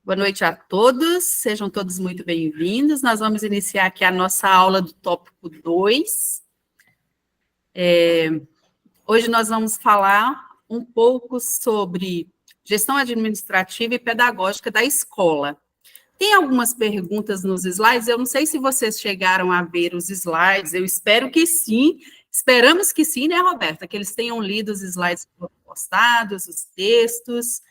Boa noite a todos, sejam todos muito bem-vindos. Nós vamos iniciar aqui a nossa aula do tópico 2. Hoje nós vamos falar um pouco sobre gestão administrativa e pedagógica da escola. Tem algumas perguntas nos slides, eu não sei se vocês chegaram a ver os slides, eu espero que sim, esperamos que sim, né, Roberta? Que eles tenham lido os slides postados, os textos.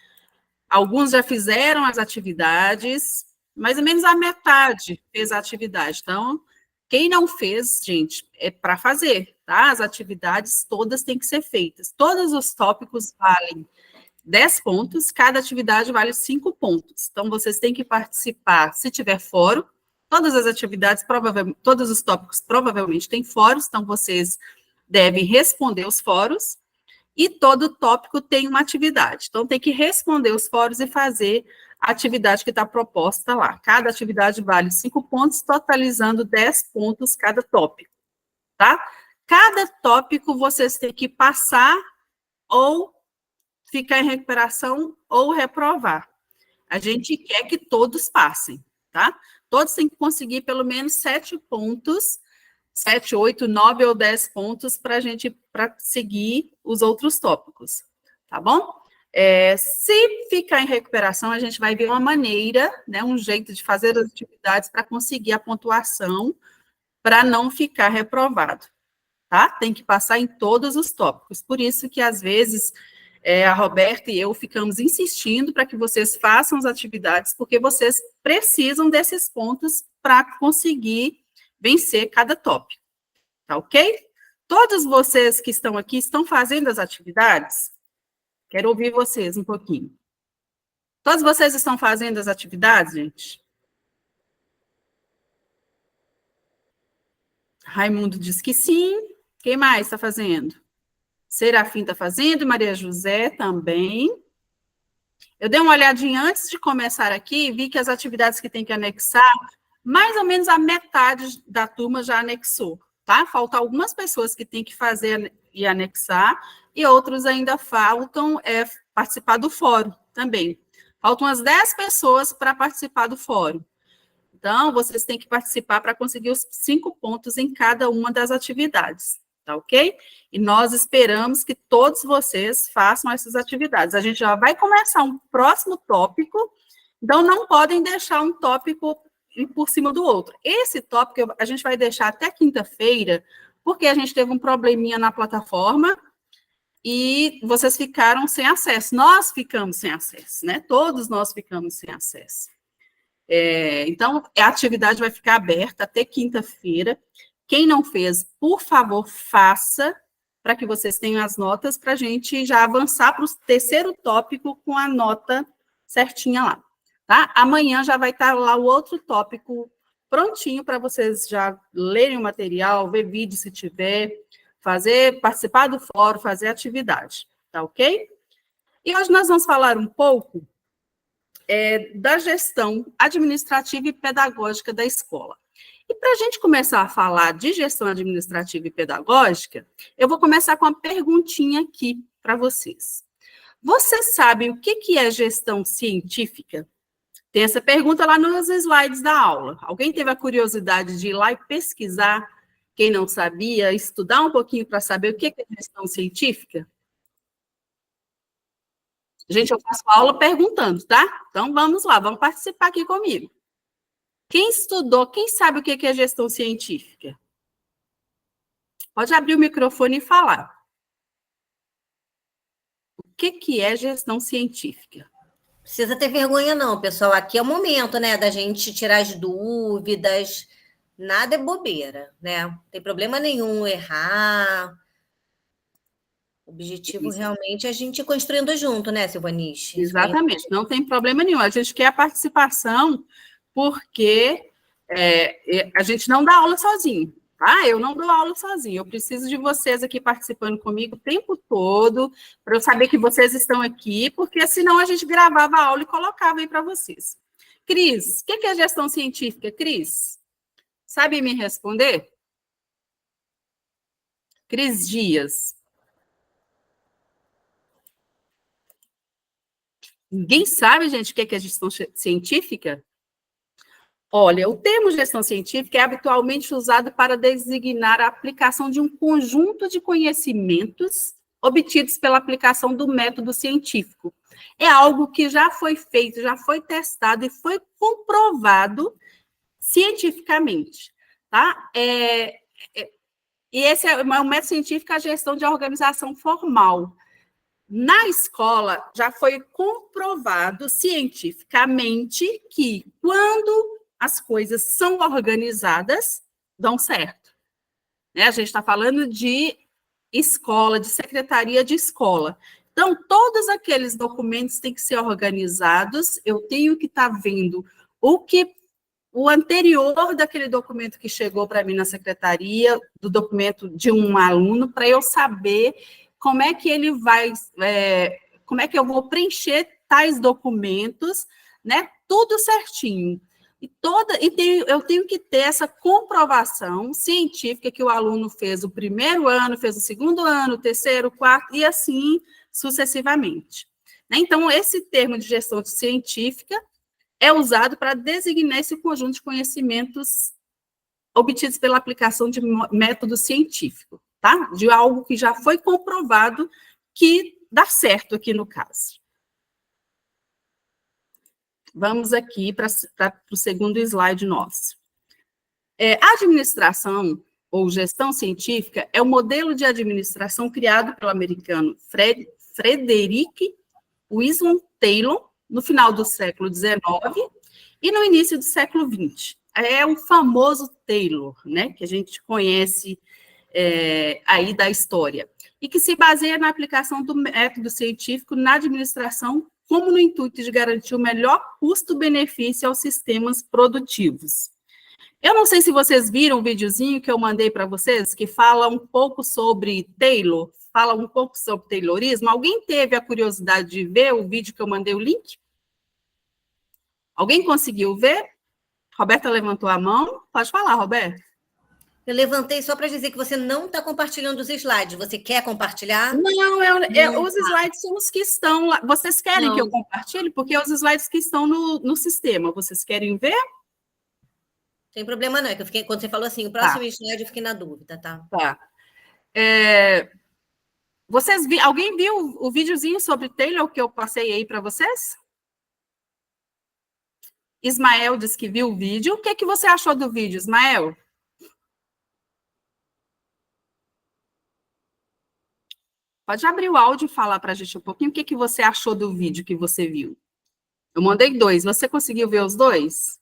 Alguns já fizeram as atividades, mais ou menos a metade fez a atividade. Então, quem não fez, gente, é para fazer, tá? As atividades todas têm que ser feitas. Todos os tópicos valem 10 pontos, cada atividade vale 5 pontos. Então, vocês têm que participar, se tiver fórum, todas as atividades, todos os tópicos provavelmente têm fóruns, então vocês devem responder os fóruns, e todo tópico tem uma atividade. Então, tem que responder os fóruns e fazer a atividade que está proposta lá. Cada atividade vale 5 pontos, totalizando 10 pontos cada tópico, tá? Cada tópico vocês têm que passar ou ficar em recuperação ou reprovar. A gente quer que todos passem, tá? Todos têm que conseguir pelo menos 7 pontos, 7, 8, 9 ou 10 pontos para a gente seguir os outros tópicos, tá bom? Se ficar em recuperação, a gente vai ver uma maneira, né, um jeito de fazer as atividades para conseguir a pontuação, para não ficar reprovado, tá? Tem que passar em todos os tópicos. Por isso que, às vezes, a Roberta e eu ficamos insistindo para que vocês façam as atividades, porque vocês precisam desses pontos para conseguir vencer cada tópico, tá ok? Todos vocês que estão aqui estão fazendo as atividades? Quero ouvir vocês um pouquinho. Todos vocês estão fazendo as atividades, gente? Raimundo diz que sim. Quem mais está fazendo? Serafim está fazendo, Maria José também. Eu dei uma olhadinha antes de começar aqui, vi que as atividades que tem que anexar, mais ou menos a metade da turma já anexou, tá? Faltam algumas pessoas que têm que fazer e anexar, e outros ainda faltam participar do fórum também. Faltam umas 10 pessoas para participar do fórum. Então, vocês têm que participar para conseguir os 5 pontos em cada uma das atividades, tá ok? E nós esperamos que todos vocês façam essas atividades. A gente já vai começar um próximo tópico, então não podem deixar um tópico por cima do outro. Esse tópico a gente vai deixar até quinta-feira, porque a gente teve um probleminha na plataforma e vocês ficaram sem acesso. Nós ficamos sem acesso, né? Todos nós ficamos sem acesso. Então, a atividade vai ficar aberta até quinta-feira. Quem não fez, por favor, faça, para que vocês tenham as notas, para a gente já avançar para o terceiro tópico com a nota certinha lá. Tá? Amanhã já vai estar lá o outro tópico prontinho para vocês já lerem o material, ver vídeo se tiver, participar do fórum, fazer atividade, tá ok? E hoje nós vamos falar um pouco da gestão administrativa e pedagógica da escola. E para a gente começar a falar de gestão administrativa e pedagógica, eu vou começar com uma perguntinha aqui para vocês. Vocês sabem o que é gestão científica? Tem essa pergunta lá nos slides da aula. Alguém teve a curiosidade de ir lá e pesquisar? Quem não sabia, estudar um pouquinho para saber o que é gestão científica? Gente, eu faço aula perguntando, tá? Então, vamos lá, vamos participar aqui comigo. Quem estudou, quem sabe o que é gestão científica? Pode abrir o microfone e falar. O que é gestão científica? Precisa ter vergonha não, pessoal. Aqui é o momento, né, da gente tirar as dúvidas. Nada é bobeira, né? Não tem problema nenhum errar. O objetivo realmente é a gente ir construindo junto, né, Silvaniche? Exatamente, não tem problema nenhum. A gente quer a participação porque a gente não dá aula sozinho, tá? Eu não dou aula sozinho. Eu preciso de vocês aqui participando comigo o tempo todo, para eu saber que vocês estão aqui, porque senão a gente gravava a aula e colocava aí para vocês. Cris, o que é gestão científica, Cris? Sabe me responder? Cris Dias. Ninguém sabe, gente, o que é gestão científica? Olha, o termo gestão científica é habitualmente usado para designar a aplicação de um conjunto de conhecimentos obtidos pela aplicação do método científico. É algo que já foi feito, já foi testado e foi comprovado cientificamente, tá? E esse é o método científico, a gestão de organização formal. Na escola, já foi comprovado cientificamente que quando as coisas são organizadas, dão certo. Né? A gente está falando de escola, de secretaria de escola. Então, todos aqueles documentos têm que ser organizados, eu tenho que estar vendo o anterior daquele documento que chegou para mim na secretaria, do documento de um aluno, para eu saber como é que ele vai, como é que eu vou preencher tais documentos, né? Tudo certinho. Eu tenho que ter essa comprovação científica que o aluno fez o primeiro ano, fez o segundo ano, o terceiro, o quarto, e assim sucessivamente. Então, esse termo de gestão científica é usado para designar esse conjunto de conhecimentos obtidos pela aplicação de método científico, tá? De algo que já foi comprovado que dá certo aqui no caso. Vamos aqui para o segundo slide nosso. A administração ou gestão científica é o modelo de administração criado pelo americano Frederick Winslow Taylor no final do século XIX e no início do século XX. É o famoso Taylor, né, que a gente conhece aí da história, e que se baseia na aplicação do método científico na administração como no intuito de garantir o melhor custo-benefício aos sistemas produtivos. Eu não sei se vocês viram o videozinho que eu mandei para vocês, que fala um pouco sobre Taylor, fala um pouco sobre Taylorismo. Alguém teve a curiosidade de ver o vídeo que eu mandei o link? Alguém conseguiu ver? Roberta levantou a mão. Pode falar, Roberta. Eu levantei só para dizer que você não está compartilhando os slides. Você quer compartilhar? Não, os slides são os que estão lá. Vocês querem que eu compartilhe? Porque os slides que estão no sistema. Vocês querem ver? Sem problema não, é que eu fiquei, quando você falou assim, o próximo slide eu fiquei na dúvida, tá? Tá. Alguém viu o videozinho sobre Taylor que eu passei aí para vocês? Ismael disse que viu o vídeo. O que você achou do vídeo, Ismael? Pode abrir o áudio e falar para a gente um pouquinho o que você achou do vídeo que você viu. Eu mandei 2. Você conseguiu ver os 2?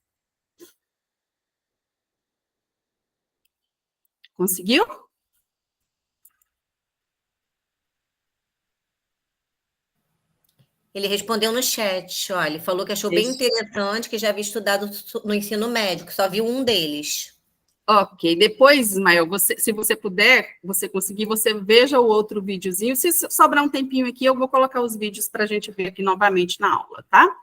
Conseguiu? Ele respondeu no chat, olha, ele falou que achou bem interessante, que já havia estudado no ensino médio, que só viu um deles. Ok, depois, Ismael, se você puder, você conseguir, você veja o outro videozinho. Se sobrar um tempinho aqui, eu vou colocar os vídeos para a gente ver aqui novamente na aula, tá?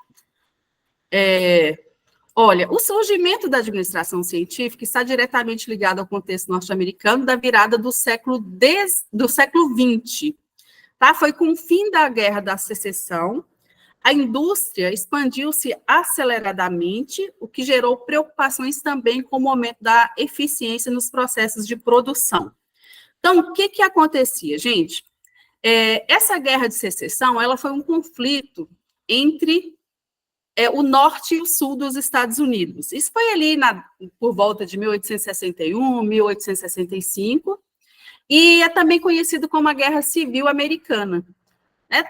Olha, o surgimento da administração científica está diretamente ligado ao contexto norte-americano da virada do século XX. Tá? Foi com o fim da Guerra da Secessão, a indústria expandiu-se aceleradamente, o que gerou preocupações também com o aumento da eficiência nos processos de produção. Então, o que acontecia, gente? Essa Guerra de Secessão, ela foi um conflito entre o norte e o sul dos Estados Unidos. Isso foi ali por volta de 1861, 1865, e é também conhecido como a Guerra Civil Americana.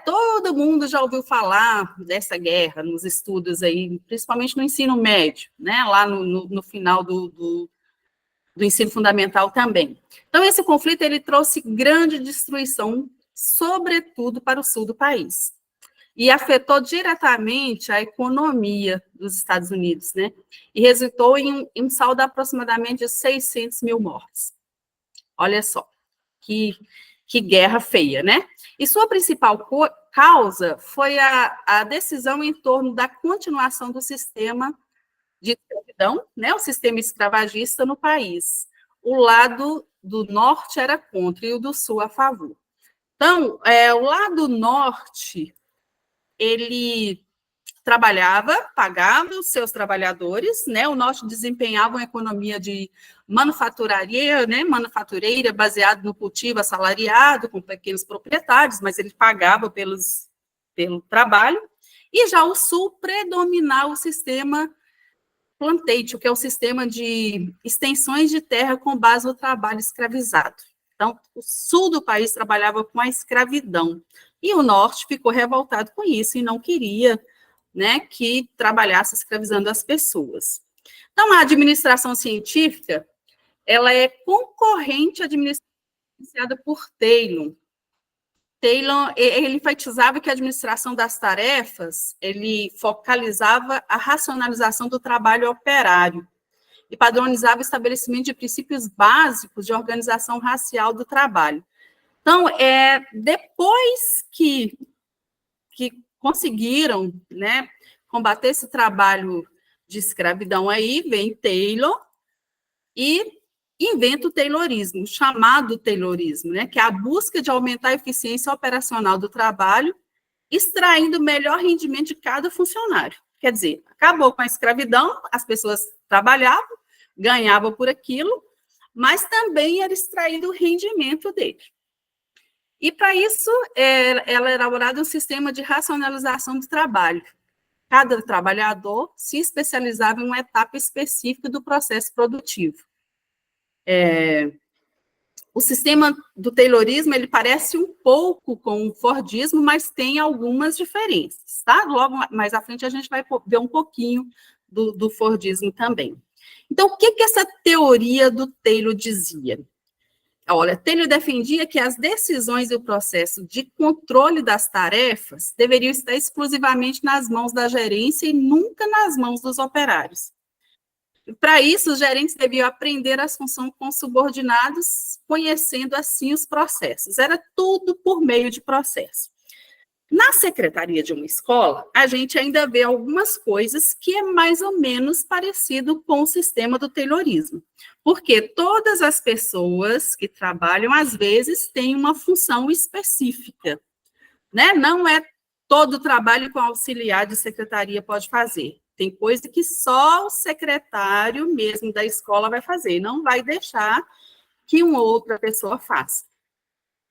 Todo mundo já ouviu falar dessa guerra nos estudos aí, principalmente no ensino médio, né? Lá no final do ensino fundamental também. Então, esse conflito ele trouxe grande destruição, sobretudo para o sul do país, e afetou diretamente a economia dos Estados Unidos, né? E resultou em um saldo de aproximadamente de 600 mil mortes. Olha só, que guerra feia, né? E sua principal causa foi a decisão em torno da continuação do sistema de escravidão, né, o sistema escravagista no país. O lado do norte era contra e o do sul a favor. Então, o lado norte, ele trabalhava, pagava os seus trabalhadores, né? O norte desempenhava uma economia de manufaturaria, né? Manufatureira, baseado no cultivo assalariado, com pequenos proprietários, mas ele pagava pelo trabalho. E já o sul predominava o sistema plantation, que é o sistema de extensões de terra com base no trabalho escravizado. Então, o sul do país trabalhava com a escravidão, e o norte ficou revoltado com isso e não queria, né, que trabalhasse escravizando as pessoas. Então, a administração científica, ela é concorrente à administração iniciada por Taylor. Taylor, ele enfatizava que a administração das tarefas, ele focalizava a racionalização do trabalho operário e padronizava o estabelecimento de princípios básicos de organização racial do trabalho. Então, depois que conseguiram, né, combater esse trabalho de escravidão aí, vem Taylor e inventa o Taylorismo, chamado Taylorismo, né, que é a busca de aumentar a eficiência operacional do trabalho, extraindo o melhor rendimento de cada funcionário. Quer dizer, acabou com a escravidão, as pessoas trabalhavam, ganhavam por aquilo, mas também era extraído o rendimento dele. E, para isso, ela elaborava um sistema de racionalização do trabalho. Cada trabalhador se especializava em uma etapa específica do processo produtivo. O sistema do Taylorismo, ele parece um pouco com o Fordismo, mas tem algumas diferenças, tá? Logo mais à frente a gente vai ver um pouquinho do Fordismo também. Então, o que essa teoria do Taylor dizia? Olha, Taylor defendia que as decisões e o processo de controle das tarefas deveriam estar exclusivamente nas mãos da gerência e nunca nas mãos dos operários. Para isso, os gerentes deviam aprender as funções com subordinados, conhecendo assim os processos. Era tudo por meio de processo. Na secretaria de uma escola, a gente ainda vê algumas coisas que é mais ou menos parecido com o sistema do Taylorismo, porque todas as pessoas que trabalham, às vezes, têm uma função específica, né? Não é todo trabalho que o auxiliar de secretaria pode fazer. Tem coisa que só o secretário mesmo da escola vai fazer, não vai deixar que uma outra pessoa faça.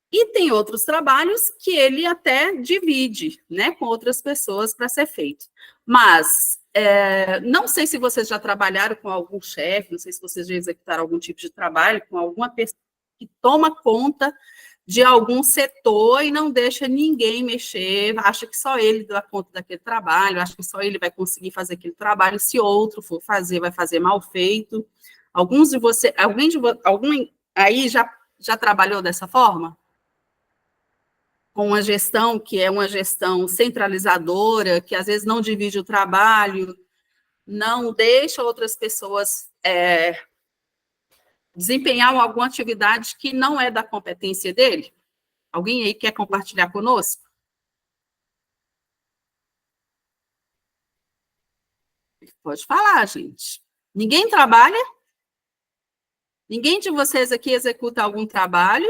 E tem outros trabalhos que ele até divide, né, com outras pessoas para ser feito. Mas, não sei se vocês já trabalharam com algum chefe, não sei se vocês já executaram algum tipo de trabalho com alguma pessoa que toma conta de algum setor e não deixa ninguém mexer, acha que só ele dá conta daquele trabalho, acha que só ele vai conseguir fazer aquele trabalho, se outro for fazer, vai fazer mal feito. Algum aí já trabalhou dessa forma? Com uma gestão que é uma gestão centralizadora, que às vezes não divide o trabalho, não deixa outras pessoas desempenhar alguma atividade que não é da competência dele? Alguém aí quer compartilhar conosco? Pode falar, gente. Ninguém trabalha? Ninguém de vocês aqui executa algum trabalho?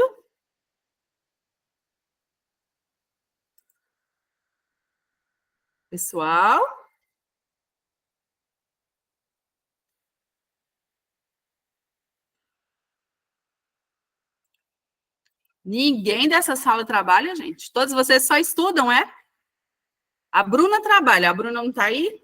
Pessoal? Ninguém dessa sala trabalha, gente? Todos vocês só estudam, é? A Bruna trabalha. A Bruna não está aí?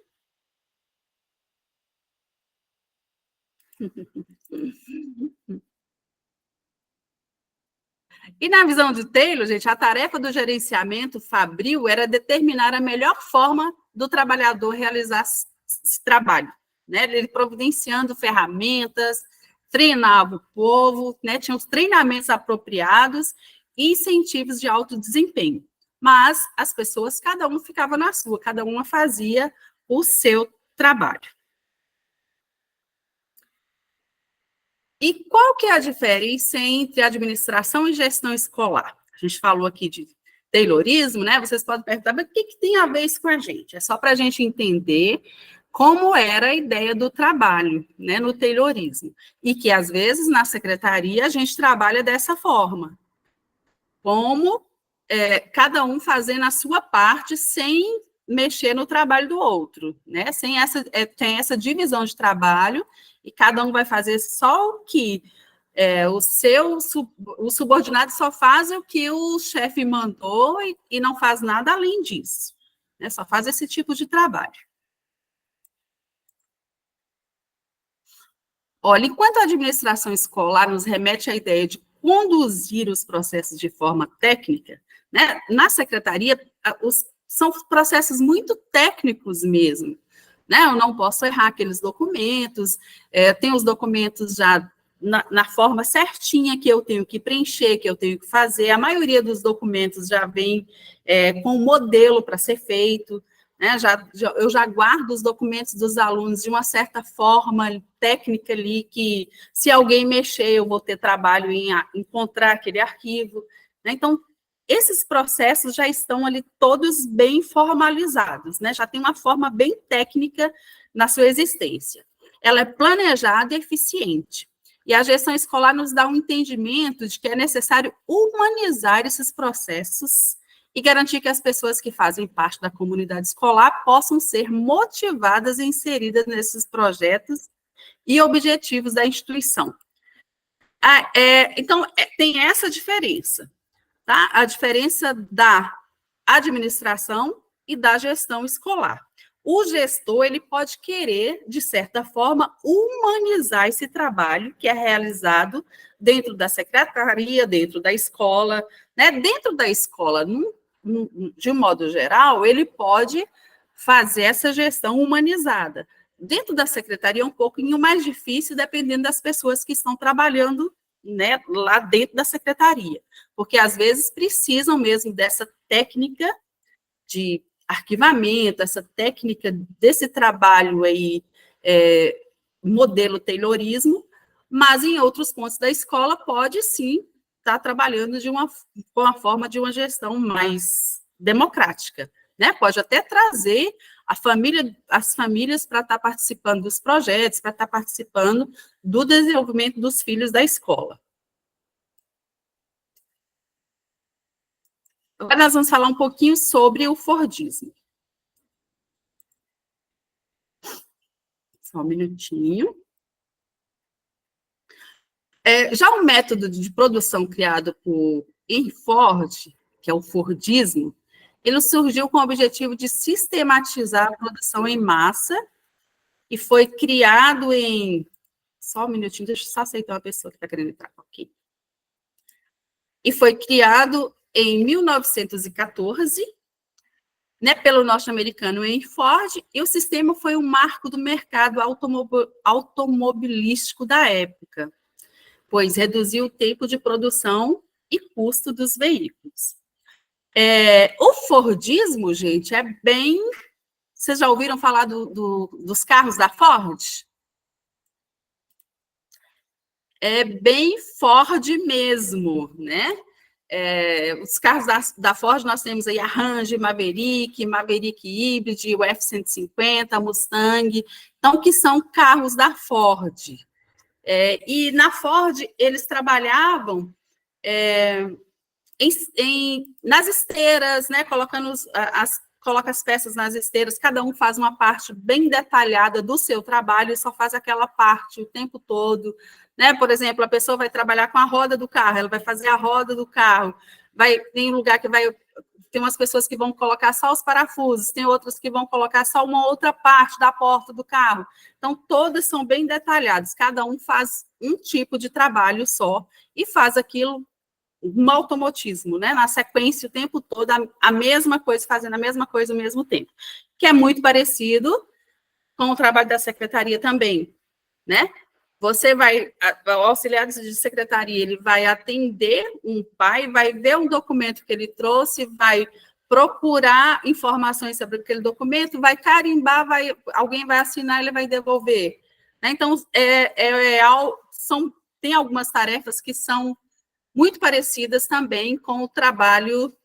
E na visão de Taylor, gente, a tarefa do gerenciamento fabril era determinar a melhor forma do trabalhador realizar esse trabalho, né? Ele providenciando ferramentas, treinava o povo, né? Tinha os treinamentos apropriados e incentivos de alto desempenho. Mas as pessoas, cada um ficava na sua, cada uma fazia o seu trabalho. E qual que é a diferença entre administração e gestão escolar? A gente falou aqui de Taylorismo, né? Vocês podem perguntar, mas o que tem a ver isso com a gente? É só para a gente entender como era a ideia do trabalho, né, no Taylorismo. E que, às vezes, na secretaria, a gente trabalha dessa forma. Como cada um fazendo a sua parte sem mexer no trabalho do outro, né? Tem essa divisão de trabalho e cada um vai fazer só o que o subordinado só faz o que o chefe mandou e não faz nada além disso, né? Só faz esse tipo de trabalho. Olha, enquanto a administração escolar nos remete à ideia de conduzir os processos de forma técnica, né, na secretaria, são processos muito técnicos mesmo, né? Eu não posso errar aqueles documentos, tem os documentos já na forma certinha que eu tenho que preencher, que eu tenho que fazer. A maioria dos documentos já vem com um modelo para ser feito, né? Eu já guardo os documentos dos alunos de uma certa forma técnica ali, que se alguém mexer, eu vou ter trabalho em encontrar aquele arquivo, né? Então, esses processos já estão ali todos bem formalizados, né? Já tem uma forma bem técnica na sua existência. Ela é planejada e eficiente. E a gestão escolar nos dá um entendimento de que é necessário humanizar esses processos e garantir que as pessoas que fazem parte da comunidade escolar possam ser motivadas e inseridas nesses projetos e objetivos da instituição. Então, tem essa diferença, tá? A diferença da administração e da gestão escolar. O gestor, ele pode querer, de certa forma, humanizar esse trabalho que é realizado dentro da secretaria, dentro da escola, né? Dentro da escola, de um modo geral, ele pode fazer essa gestão humanizada. Dentro da secretaria é um pouquinho mais difícil, dependendo das pessoas que estão trabalhando, né, lá dentro da secretaria, porque às vezes precisam mesmo dessa técnica de arquivamento, essa técnica desse trabalho aí, modelo Taylorismo, mas em outros pontos da escola pode sim estar trabalhando com a forma de uma gestão mais democrática, né? Pode até trazer as famílias para estar participando dos projetos, para estar participando do desenvolvimento dos filhos da escola. Agora nós vamos falar um pouquinho sobre o Fordismo. Só um minutinho. Já o método de produção criado por Henry Ford, que é o Fordismo, ele surgiu com o objetivo de sistematizar a produção em massa e foi criado em... Só um minutinho, deixa eu só aceitar uma pessoa que está querendo entrar aqui. E foi criado em 1914, né, pelo norte-americano Henry Ford, e o sistema foi um marco do mercado automobilístico da época, pois reduziu o tempo de produção e custo dos veículos. O Fordismo, gente, é bem... Vocês já ouviram falar dos carros da Ford? É bem Ford mesmo, né? Os carros da Ford, nós temos aí a Ranger, Maverick Hybrid, o F-150, Mustang, então, que são carros da Ford. E na Ford, eles trabalhavam nas esteiras, né, coloca as peças nas esteiras, cada um faz uma parte bem detalhada do seu trabalho e só faz aquela parte o tempo todo, né? Por exemplo, a pessoa vai trabalhar com a roda do carro, ela vai fazer a roda do carro, tem um lugar que tem umas pessoas que vão colocar só os parafusos, tem outras que vão colocar só uma outra parte da porta do carro. Então, todas são bem detalhadas, cada um faz um tipo de trabalho só e faz aquilo um automotismo, né? Na sequência, o tempo todo, a mesma coisa, fazendo a mesma coisa ao mesmo tempo, que é muito parecido com o trabalho da secretaria também, né? O auxiliar de secretaria, ele vai atender um pai, vai ver um documento que ele trouxe, vai procurar informações sobre aquele documento, vai carimbar, alguém vai assinar, ele vai devolver, né? Então, tem algumas tarefas que são muito parecidas também com o trabalho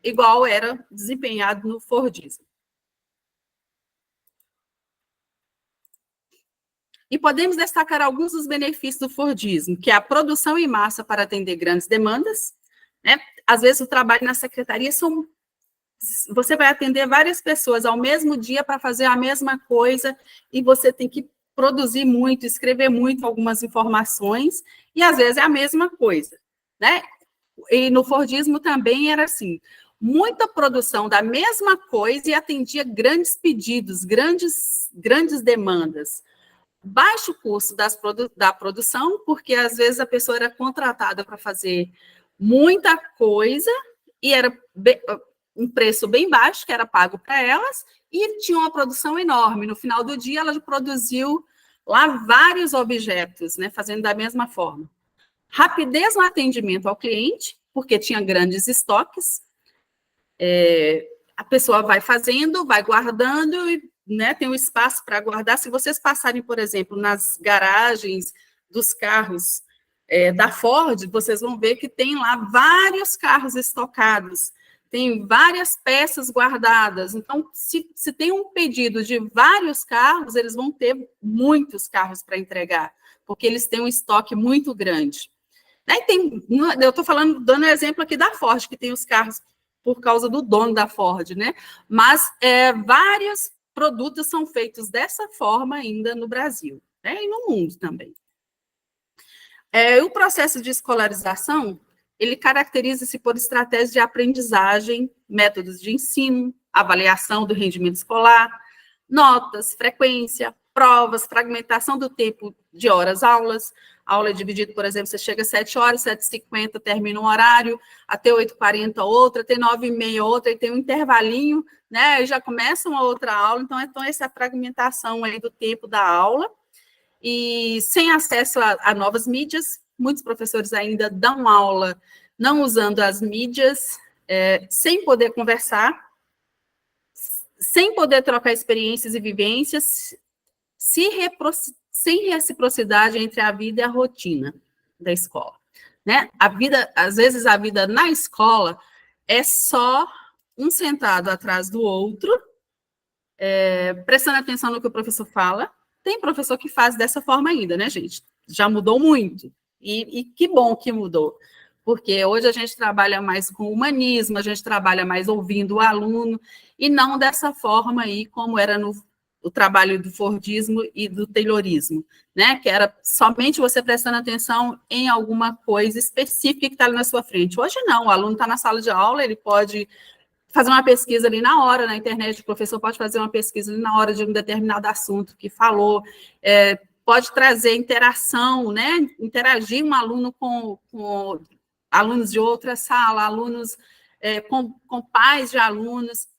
igual era desempenhado no Fordismo. E podemos destacar alguns dos benefícios do Fordismo, que é a produção em massa para atender grandes demandas, né? Às vezes o trabalho na secretaria são você vai atender várias pessoas ao mesmo dia para fazer a mesma coisa, e você tem que produzir muito, escrever muito algumas informações, e às vezes é a mesma coisa, né? E no Fordismo também era assim, muita produção da mesma coisa e atendia grandes pedidos, grandes demandas. Baixo custo da produção, porque às vezes a pessoa era contratada para fazer muita coisa e era um preço bem baixo, que era pago para elas, e tinha uma produção enorme. No final do dia, ela produziu lá vários objetos, né, fazendo da mesma forma. Rapidez no atendimento ao cliente, porque tinha grandes estoques, a pessoa vai fazendo, vai guardando, e, né, tem um espaço para guardar. Se vocês passarem, por exemplo, nas garagens dos carros da Ford, vocês vão ver que tem lá vários carros estocados, tem várias peças guardadas. Então, se tem um pedido de vários carros, eles vão ter muitos carros para entregar, porque eles têm um estoque muito grande. Eu estou falando, dando um exemplo aqui da Ford, que tem os carros por causa do dono da Ford, né? Mas vários produtos são feitos dessa forma ainda no Brasil, né? E no mundo também. O processo de escolarização, ele caracteriza-se por estratégias de aprendizagem, métodos de ensino, avaliação do rendimento escolar, notas, frequência, provas, fragmentação do tempo de horas-aulas. A aula é dividida, por exemplo, você chega às 7 horas, 7h50 termina um horário, até 8h40 outra, até 9h30 outra, e tem um intervalinho, né? E já começa uma outra aula, então essa fragmentação aí do tempo da aula, e sem acesso a novas mídias, muitos professores ainda dão aula não usando as mídias, sem poder conversar, sem poder trocar experiências e vivências, sem reciprocidade entre a vida e a rotina da escola, né? Às vezes a vida na escola é só um sentado atrás do outro, prestando atenção no que o professor fala. Tem professor que faz dessa forma ainda, né, gente? Já mudou muito, e que bom que mudou, porque hoje a gente trabalha mais com humanismo, a gente trabalha mais ouvindo o aluno, e não dessa forma aí, como era o trabalho do Fordismo e do Taylorismo, né? Que era somente você prestando atenção em alguma coisa específica que está ali na sua frente. Hoje não, o aluno está na sala de aula, ele pode fazer uma pesquisa ali na hora, na internet, o professor pode fazer uma pesquisa ali na hora de um determinado assunto que falou, pode trazer interação, né? Interagir um aluno com alunos de outra sala, alunos com pais de alunos.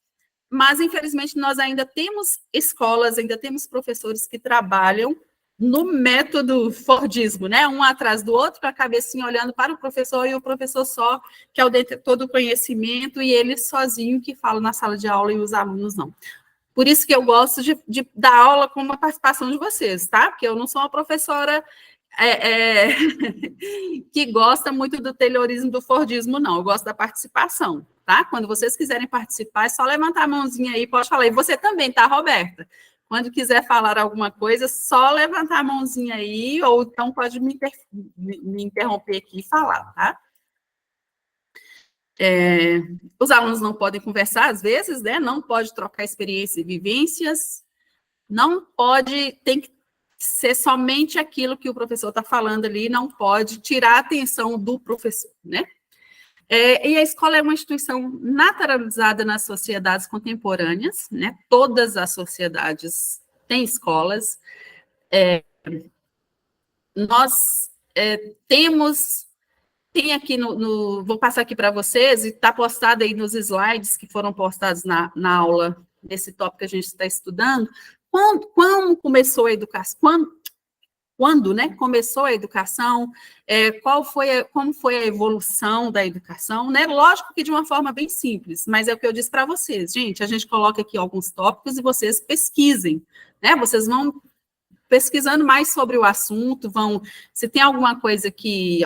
Mas, infelizmente, nós ainda temos escolas, ainda temos professores que trabalham no método Fordismo, né? Um atrás do outro, com a cabecinha olhando para o professor, e o professor só, que é o detetor do conhecimento, e ele sozinho que fala na sala de aula e os alunos não. Por isso que eu gosto de dar aula com uma participação de vocês, tá? Porque eu não sou uma professora que gosta muito do Taylorismo, do Fordismo, não. Eu gosto da participação, tá? Quando vocês quiserem participar, é só levantar a mãozinha aí, pode falar. E você também, tá, Roberta? Quando quiser falar alguma coisa, só levantar a mãozinha aí, ou então pode me interromper aqui e falar, tá? Os alunos não podem conversar, às vezes, né? Não pode trocar experiências e vivências, não pode, tem que ser somente aquilo que o professor está falando ali, não pode tirar a atenção do professor, né? E a escola é uma instituição naturalizada nas sociedades contemporâneas, né? Todas as sociedades têm escolas. Nós tem aqui vou passar aqui para vocês, e está postado aí nos slides que foram postados na aula, nesse tópico que a gente está estudando, como começou a educação, quando, né, começou a educação, como foi a evolução da educação, né? Lógico que de uma forma bem simples, mas é o que eu disse para vocês, gente, a gente coloca aqui alguns tópicos e vocês pesquisem, né? Vocês vão pesquisando mais sobre o assunto, se tem alguma coisa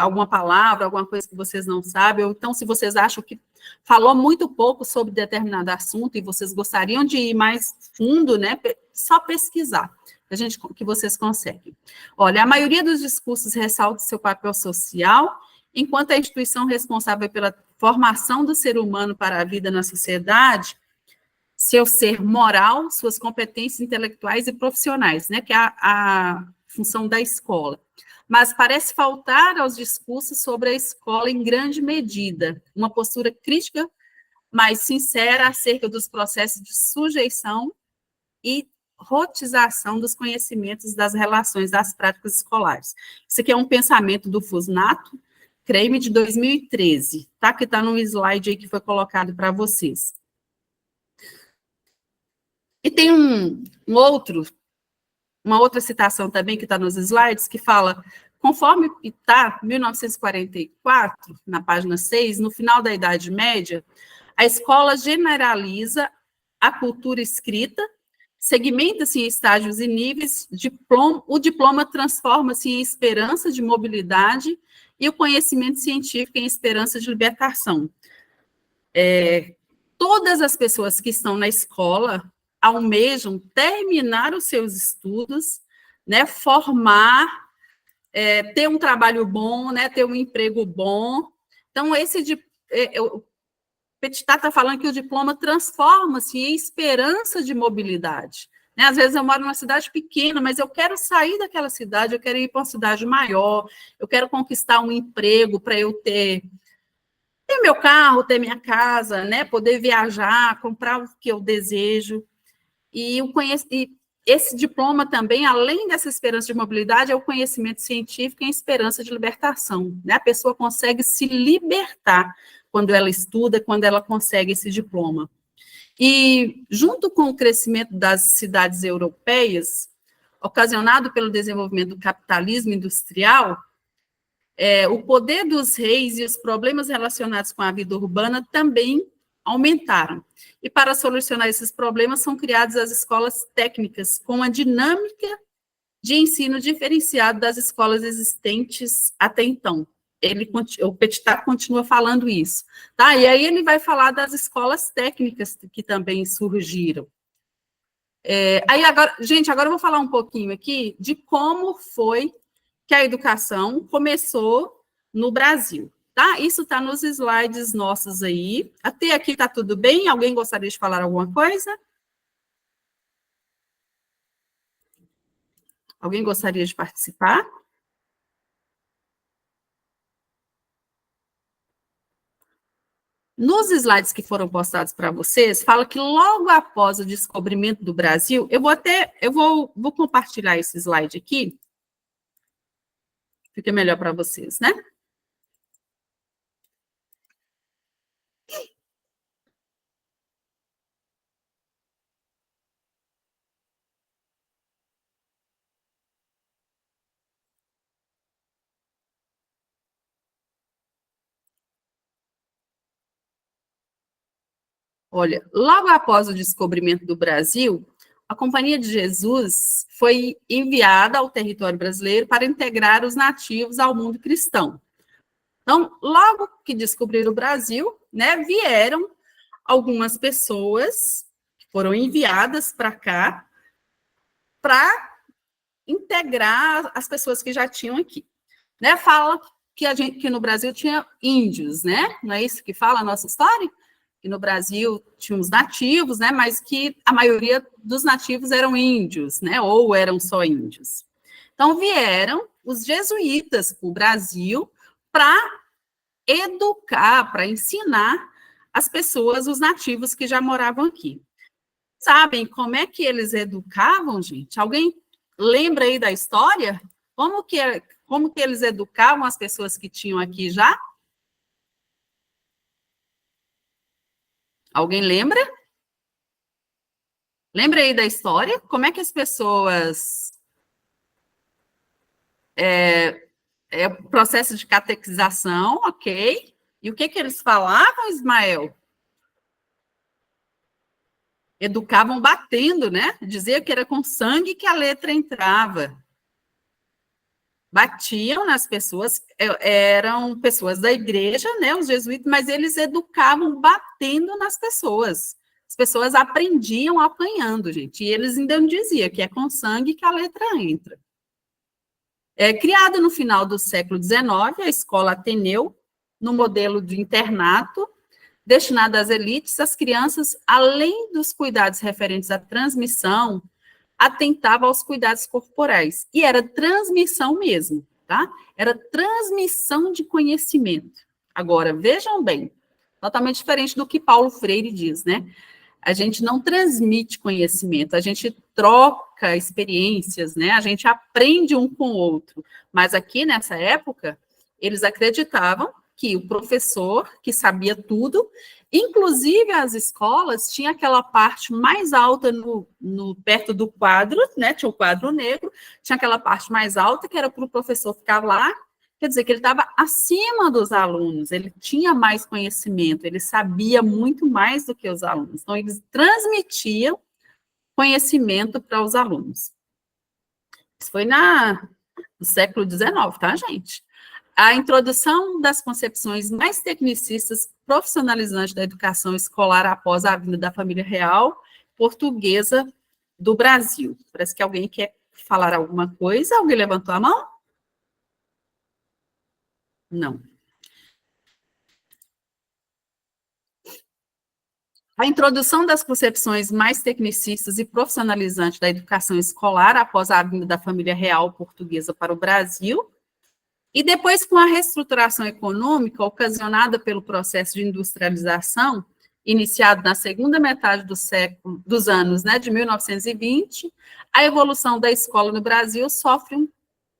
alguma palavra, alguma coisa que vocês não sabem, ou então se vocês acham que falou muito pouco sobre determinado assunto e vocês gostariam de ir mais fundo, né, só pesquisar, que vocês conseguem. Olha, a maioria dos discursos ressalta seu papel social, enquanto a instituição responsável pela formação do ser humano para a vida na sociedade, seu ser moral, suas competências intelectuais e profissionais, né, que é a função da escola. Mas parece faltar aos discursos sobre a escola em grande medida, uma postura crítica, mais sincera acerca dos processos de sujeição e rotização dos conhecimentos das relações das práticas escolares. Isso aqui é um pensamento do Fusnato, Creme, de 2013, tá? Que está no slide aí que foi colocado para vocês. E tem uma outra citação também que está nos slides, que fala, conforme Pitá, 1944, na página 6, no final da Idade Média, a escola generaliza a cultura escrita, segmenta-se em estágios e níveis, o diploma transforma-se em esperança de mobilidade e o conhecimento científico em esperança de libertação. Todas as pessoas que estão na escola almejam terminar os seus estudos, né, formar, ter um trabalho bom, né, ter um emprego bom. Então, o Petitat está falando que o diploma transforma-se em esperança de mobilidade. Né? Às vezes eu moro numa cidade pequena, mas eu quero sair daquela cidade, eu quero ir para uma cidade maior, eu quero conquistar um emprego para eu ter meu carro, ter minha casa, né, poder viajar, comprar o que eu desejo. E esse diploma também, além dessa esperança de mobilidade, é o conhecimento científico e a esperança de libertação. Né? A pessoa consegue se libertar quando ela estuda, quando ela consegue esse diploma. E, junto com o crescimento das cidades europeias, ocasionado pelo desenvolvimento do capitalismo industrial, o poder dos reis e os problemas relacionados com a vida urbana também aumentaram. E para solucionar esses problemas, são criadas as escolas técnicas, com a dinâmica de ensino diferenciado das escolas existentes até então. O Petitat continua falando isso. Tá? E aí ele vai falar das escolas técnicas que também surgiram. Agora eu vou falar um pouquinho aqui de como foi que a educação começou no Brasil. Tá? Isso está nos slides nossos aí. Até aqui está tudo bem? Alguém gostaria de falar alguma coisa? Alguém gostaria de participar? Nos slides que foram postados para vocês, fala que logo após o descobrimento do Brasil, vou compartilhar esse slide aqui. Fica melhor para vocês, né? Olha, logo após o descobrimento do Brasil, a Companhia de Jesus foi enviada ao território brasileiro para integrar os nativos ao mundo cristão. Então, logo que descobriram o Brasil, né, vieram algumas pessoas que foram enviadas para cá para integrar as pessoas que já tinham aqui. Né, fala que no Brasil tinha índios, né? Não é isso que fala a nossa história? Que no Brasil tinha os nativos, né, mas que a maioria dos nativos eram índios, né, ou eram só índios. Então, vieram os jesuítas para o Brasil para educar, para ensinar as pessoas, os nativos que já moravam aqui. Sabem como é que eles educavam, gente? Alguém lembra aí da história? Como que eles educavam as pessoas que tinham aqui já? Alguém lembra? Lembra aí da história? Como é que as pessoas... o processo de catequização, ok. E o que eles falavam, Ismael? Educavam batendo, né? Dizia que era com sangue que a letra entrava. Batiam nas pessoas, eram pessoas da igreja, né, os jesuítas, mas eles educavam batendo nas pessoas. As pessoas aprendiam apanhando, gente, e eles ainda diziam que é com sangue que a letra entra. Criada no final do século XIX, a Escola Ateneu no modelo de internato, destinado às elites, as crianças, além dos cuidados referentes à transmissão, atentava aos cuidados corporais. E era transmissão mesmo, tá? Era transmissão de conhecimento. Agora, vejam bem, totalmente diferente do que Paulo Freire diz, né? A gente não transmite conhecimento, a gente troca experiências, né? A gente aprende um com o outro. Mas aqui, nessa época, eles acreditavam que o professor, que sabia tudo, inclusive as escolas, tinha aquela parte mais alta perto do quadro, né? Tinha o quadro negro, tinha aquela parte mais alta que era para o professor ficar lá. Quer dizer que ele estava acima dos alunos, ele tinha mais conhecimento, ele sabia muito mais do que os alunos. Então, eles transmitiam conhecimento para os alunos. Isso foi no século XIX, tá, gente? A introdução das concepções mais tecnicistas, profissionalizantes da educação escolar após a vinda da família real portuguesa do Brasil. Parece que alguém quer falar alguma coisa. Alguém levantou a mão? Não. A introdução das concepções mais tecnicistas e profissionalizantes da educação escolar após a vinda da família real portuguesa para o Brasil, e depois com a reestruturação econômica ocasionada pelo processo de industrialização, iniciado na segunda metade dos anos, né, de 1920, a evolução da escola no Brasil sofre um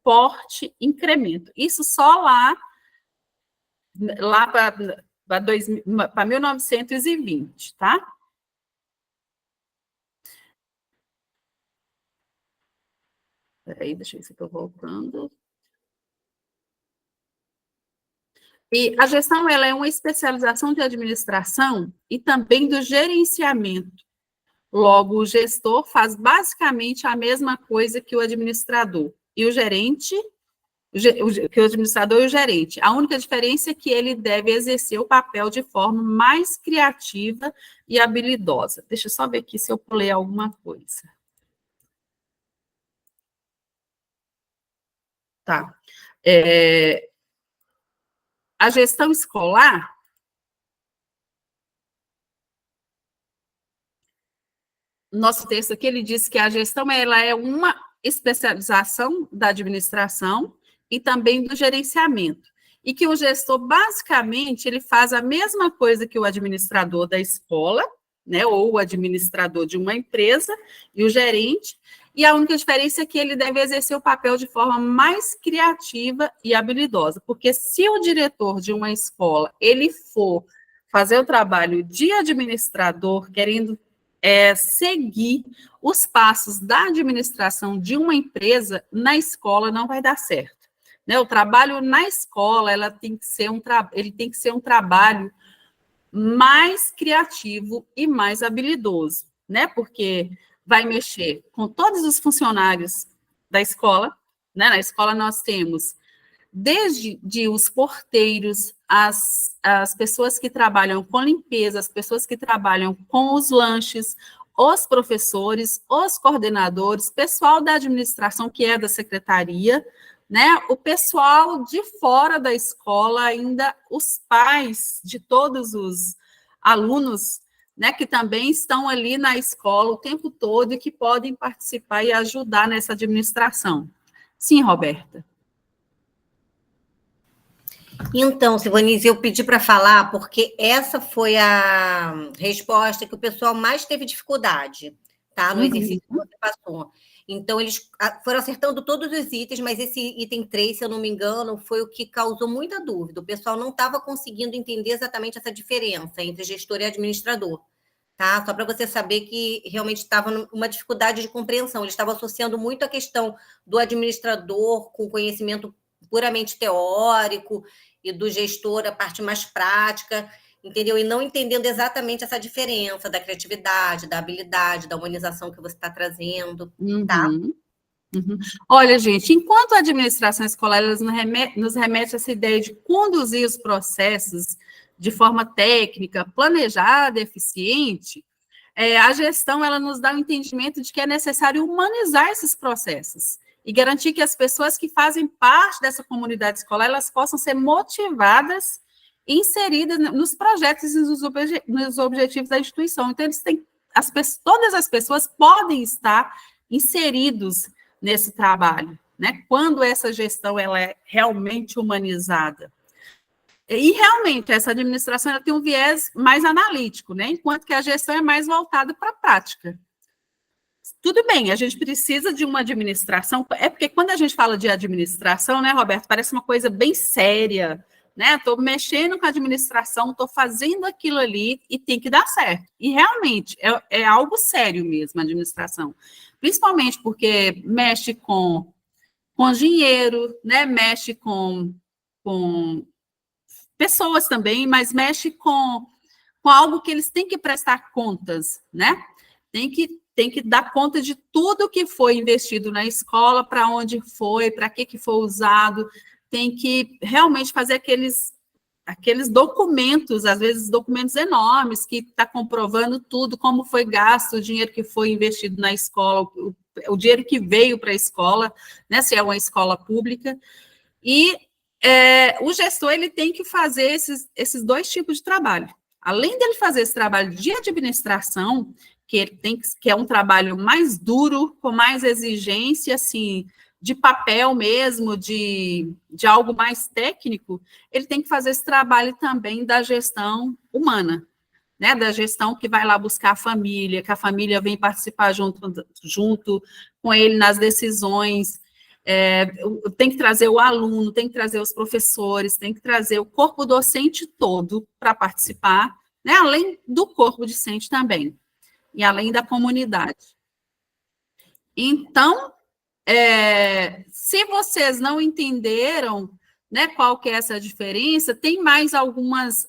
forte incremento. Isso só lá para 1920, tá? Peraí, deixa eu ver se estou voltando. E a gestão, ela é uma especialização de administração e também do gerenciamento. Logo, o gestor faz basicamente a mesma coisa que o administrador. E o gerente, que o administrador e o gerente. A única diferença é que ele deve exercer o papel de forma mais criativa e habilidosa. Deixa eu só ver aqui se eu pulei alguma coisa. Tá. A gestão escolar, nosso texto aqui, ele diz que a gestão ela é uma especialização da administração e também do gerenciamento. E que o gestor, basicamente, ele faz a mesma coisa que o administrador da escola, né, ou o administrador de uma empresa, e o gerente, e a única diferença é que ele deve exercer o papel de forma mais criativa e habilidosa, porque se o diretor de uma escola, ele for fazer o trabalho de administrador, querendo seguir os passos da administração de uma empresa, na escola não vai dar certo. Né? O trabalho na escola, ele tem que ser um trabalho mais criativo e mais habilidoso, né? Porque vai mexer com todos os funcionários da escola, né? Na escola nós temos desde os porteiros, as pessoas que trabalham com limpeza, as pessoas que trabalham com os lanches, os professores, os coordenadores, pessoal da administração, que é da secretaria, né? O pessoal de fora da escola, ainda os pais de todos os alunos, né, que também estão ali na escola o tempo todo e que podem participar e ajudar nessa administração. Sim, Roberta. Então, Silvanise, eu pedi para falar porque essa foi a resposta que o pessoal mais teve dificuldade, tá? No exercício que você passou. Então, eles foram acertando todos os itens, mas esse item 3, se eu não me engano, foi o que causou muita dúvida. O pessoal não estava conseguindo entender exatamente essa diferença entre gestor e administrador, tá? Só para você saber que realmente estava uma dificuldade de compreensão. Eles estavam associando muito a questão do administrador com conhecimento puramente teórico e do gestor a parte mais prática, entendeu? E não entendendo exatamente essa diferença da criatividade, da habilidade, da humanização que você está trazendo, tá? Uhum. Olha, gente, enquanto a administração escolar nos remete a essa ideia de conduzir os processos de forma técnica, planejada, eficiente, a gestão ela nos dá o entendimento de que é necessário humanizar esses processos e garantir que as pessoas que fazem parte dessa comunidade escolar elas possam ser motivadas inserida nos projetos e nos objetivos da instituição. Então, eles têm, todas as pessoas podem estar inseridos nesse trabalho, né? Quando essa gestão ela é realmente humanizada. E, realmente, essa administração ela tem um viés mais analítico, né? Enquanto que a gestão é mais voltada para a prática. Tudo bem, a gente precisa de uma administração, porque quando a gente fala de administração, né, Roberto, parece uma coisa bem séria, né? Estou mexendo com a administração, estou fazendo aquilo ali e tem que dar certo. E realmente é algo sério mesmo a administração, principalmente porque mexe com dinheiro, né? Mexe com pessoas também, mas mexe com algo que eles têm que prestar contas, né? Tem que dar conta de tudo que foi investido na escola, para onde foi, para que foi usado, tem que realmente fazer aqueles documentos, às vezes documentos enormes, que está comprovando tudo, como foi gasto o dinheiro que foi investido na escola, o dinheiro que veio para a escola, né, se é uma escola pública, e o gestor ele tem que fazer esses dois tipos de trabalho. Além dele fazer esse trabalho de administração, que é um trabalho mais duro, com mais exigência, assim, de papel mesmo, de algo mais técnico, ele tem que fazer esse trabalho também da gestão humana, né? Da gestão que vai lá buscar a família, que a família vem participar junto com ele nas decisões, tem que trazer o aluno, tem que trazer os professores, tem que trazer o corpo docente todo para participar, né? Além do corpo discente também, e além da comunidade. Então, se vocês não entenderam, né, qual que é essa diferença, tem mais algumas,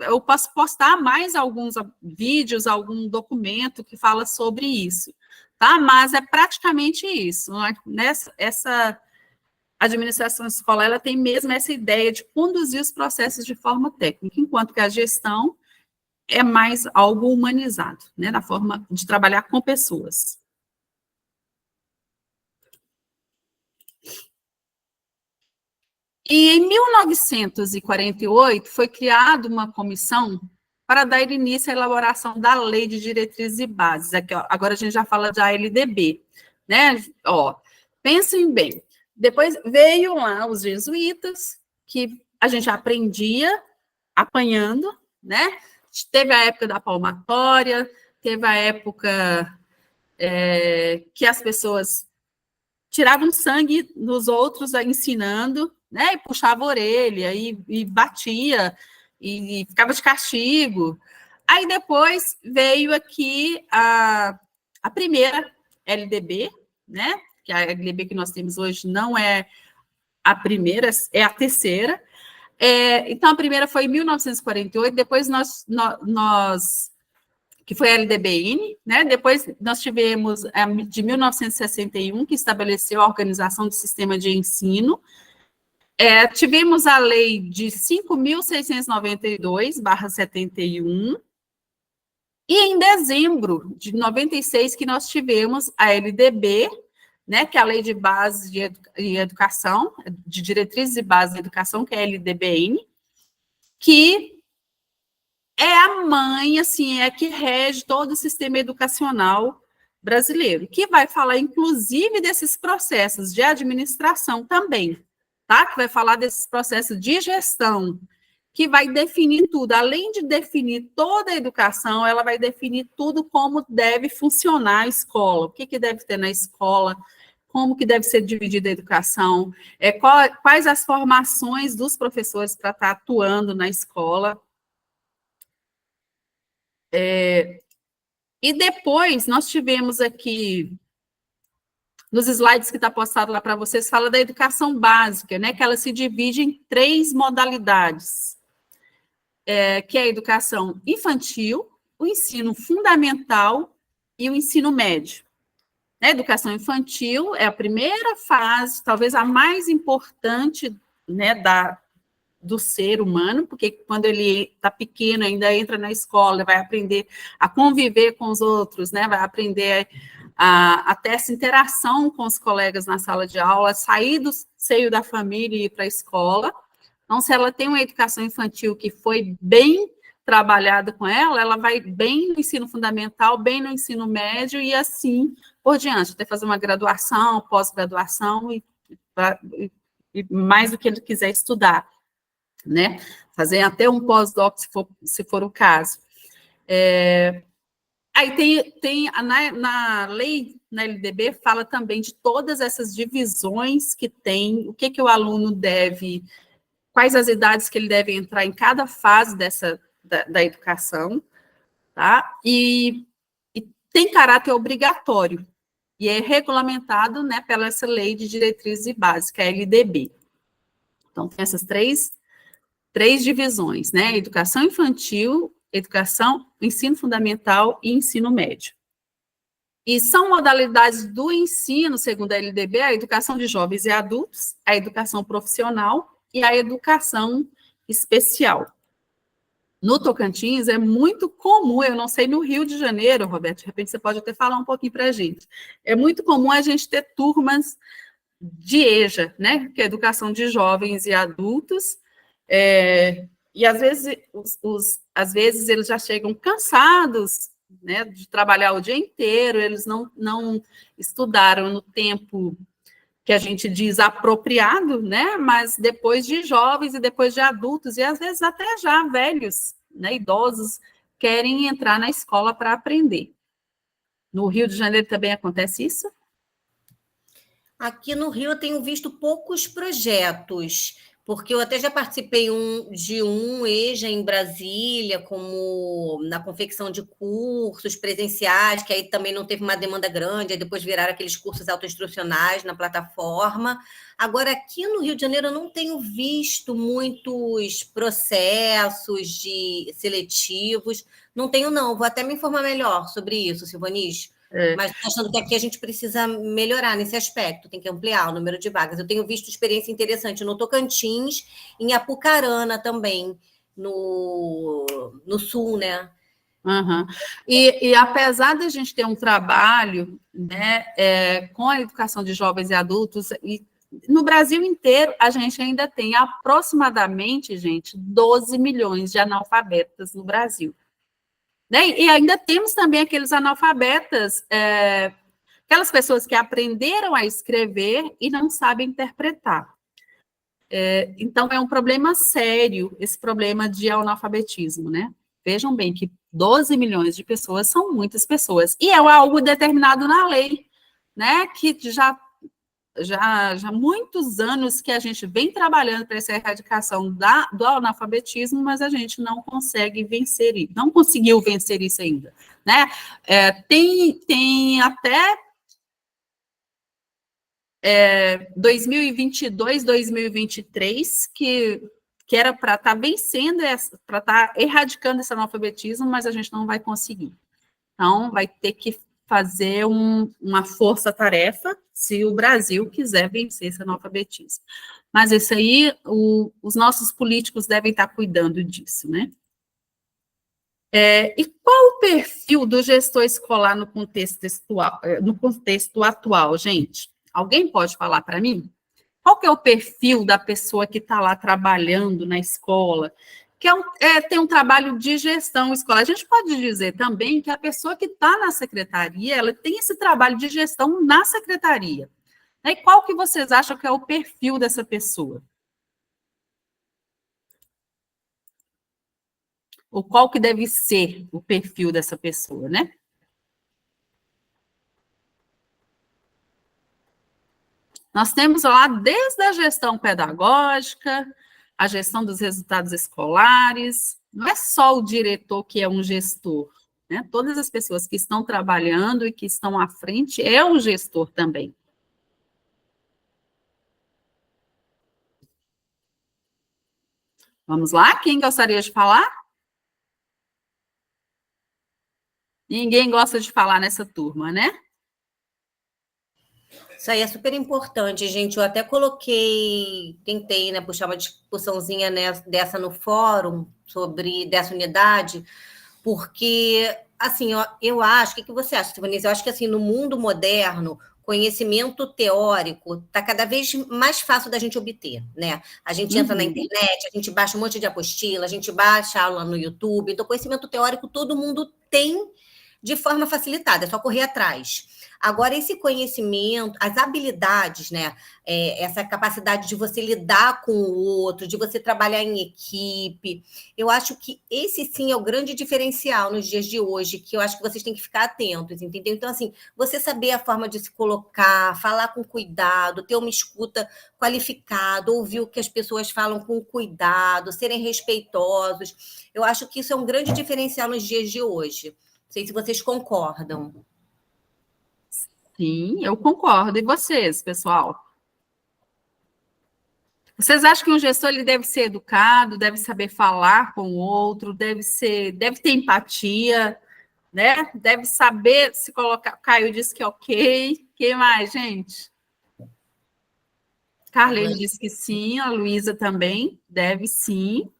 eu posso postar mais alguns vídeos, algum documento que fala sobre isso, tá? Mas é praticamente isso, né? Essa administração escolar, ela tem mesmo essa ideia de conduzir os processos de forma técnica, enquanto que a gestão é mais algo humanizado, né, na forma de trabalhar com pessoas. E em 1948 foi criada uma comissão para dar início à elaboração da Lei de Diretrizes e Bases. Aqui, ó, agora a gente já fala da LDB, né? Ó, pensem bem. Depois veio lá os jesuítas, que a gente aprendia apanhando, né? Teve a época da palmatória, teve a época que as pessoas tiravam sangue dos outros ensinando, né? E puxava a orelha, e batia, e ficava de castigo. Aí depois veio aqui a primeira LDB, né? Que a LDB que nós temos hoje não é a primeira, é a terceira. Então, a primeira foi em 1948, depois que foi a LDBN, né? Depois nós tivemos a de 1961, que estabeleceu a organização do sistema de ensino. Tivemos a lei de 5.692/71, e em dezembro de 96 que nós tivemos a LDB, né, que é a Lei de Base de Educação, de Diretrizes e Bases de Educação, que é a LDBN, que é a mãe, assim, que rege todo o sistema educacional brasileiro, que vai falar, inclusive, desses processos de administração também, tá? Que vai falar desses processos de gestão, que vai definir tudo. Além de definir toda a educação, ela vai definir tudo como deve funcionar a escola, o que deve ter na escola, como que deve ser dividida a educação, quais as formações dos professores para estar atuando na escola. E depois, nós tivemos aqui, nos slides que está postado lá para vocês, fala da educação básica, né, que ela se divide em 3 modalidades, que é a educação infantil, o ensino fundamental e o ensino médio. A educação infantil é a primeira fase, talvez a mais importante, né, do ser humano, porque quando ele está pequeno, ainda entra na escola, vai aprender a conviver com os outros, né, vai aprender a ter essa interação com os colegas na sala de aula, sair do seio da família e ir para a escola. Então, se ela tem uma educação infantil que foi bem trabalhada com ela, ela vai bem no ensino fundamental, bem no ensino médio e assim por diante, até fazer uma graduação, pós-graduação e mais do que ele quiser estudar, né? Fazer até um pós-doc, se for o caso. Aí tem na lei, na LDB, fala também de todas essas divisões que tem, o que o aluno deve, quais as idades que ele deve entrar em cada fase da educação, tá? E tem caráter obrigatório, e é regulamentado, né, pela essa lei de diretrizes básicas, a LDB. Então, tem essas três divisões, né? Educação infantil, ensino fundamental e ensino médio. E são modalidades do ensino, segundo a LDB, a educação de jovens e adultos, a educação profissional e a educação especial. No Tocantins é muito comum, eu não sei no Rio de Janeiro, Roberto, de repente você pode até falar um pouquinho para a gente. É muito comum a gente ter turmas de EJA, né? Que é educação de jovens e adultos, e às vezes eles já chegam cansados, né, de trabalhar o dia inteiro, eles não estudaram no tempo que a gente diz apropriado, né, mas depois de jovens e depois de adultos, e às vezes até já velhos, né, idosos, querem entrar na escola para aprender. No Rio de Janeiro também acontece isso? Aqui no Rio eu tenho visto poucos projetos, porque eu até já participei de um EJA em Brasília, como na confecção de cursos presenciais, que aí também não teve uma demanda grande, aí depois viraram aqueles cursos autoinstrucionais na plataforma. Agora, aqui no Rio de Janeiro, eu não tenho visto muitos processos seletivos. Não tenho, não. Vou até me informar melhor sobre isso, Silvanise. Mas estou achando que aqui a gente precisa melhorar nesse aspecto, tem que ampliar o número de vagas. Eu tenho visto experiência interessante no Tocantins, em Apucarana também, no sul, né? Uhum. E apesar de a gente ter um trabalho, né, com a educação de jovens e adultos, e no Brasil inteiro a gente ainda tem aproximadamente, gente, 12 milhões de analfabetas no Brasil. Né? E ainda temos também aqueles analfabetas, aquelas pessoas que aprenderam a escrever e não sabem interpretar. Então, é um problema sério esse problema de analfabetismo, né? Vejam bem que 12 milhões de pessoas são muitas pessoas. E é algo determinado na lei, né? Que já há muitos anos que a gente vem trabalhando para essa erradicação do analfabetismo, mas a gente não consegue vencer isso, não conseguiu vencer isso ainda, né? Tem até 2022, 2023, que era para estar vencendo, para estar erradicando esse analfabetismo, mas a gente não vai conseguir. Então, vai ter que fazer uma força-tarefa se o Brasil quiser vencer esse analfabetismo. Mas isso aí, os nossos políticos devem estar cuidando disso, né? E qual o perfil do gestor escolar no contexto atual, gente? Alguém pode falar para mim? Qual que é o perfil da pessoa que está lá trabalhando na escola, que tem um trabalho de gestão escolar? A gente pode dizer também que a pessoa que está na secretaria, ela tem esse trabalho de gestão na secretaria. E qual que vocês acham que é o perfil dessa pessoa? Ou qual que deve ser o perfil dessa pessoa, né? Nós temos lá desde a gestão pedagógica, a gestão dos resultados escolares, não é só o diretor que é um gestor, né? Todas as pessoas que estão trabalhando e que estão à frente é o gestor também. Vamos lá? Quem gostaria de falar? Ninguém gosta de falar nessa turma, né? Isso aí é super importante, gente. Eu até tentei, né, puxar uma discussãozinha dessa no fórum dessa unidade, Porque, assim, eu acho, o que você acha, Silvanese? Eu acho que, assim, no mundo moderno, conhecimento teórico está cada vez mais fácil da gente obter, né? A gente entra na internet, a gente baixa um monte de apostila, a gente baixa aula no YouTube, então conhecimento teórico todo mundo tem de forma facilitada, é só correr atrás. Agora, esse conhecimento, as habilidades, né? Essa capacidade de você lidar com o outro, de você trabalhar em equipe, eu acho que esse sim é o grande diferencial nos dias de hoje, que eu acho que vocês têm que ficar atentos, entendeu? Então, assim, você saber a forma de se colocar, falar com cuidado, ter uma escuta qualificada, ouvir o que as pessoas falam com cuidado, serem respeitosos, eu acho que isso é um grande diferencial nos dias de hoje. Não sei se vocês concordam. Sim, eu concordo. E vocês, pessoal? Vocês acham que um gestor ele deve ser educado, deve saber falar com o outro, deve ter empatia, né? Deve saber se colocar. Caio disse que ok. Quem mais, gente? Carlene disse que sim, a Luísa também deve sim.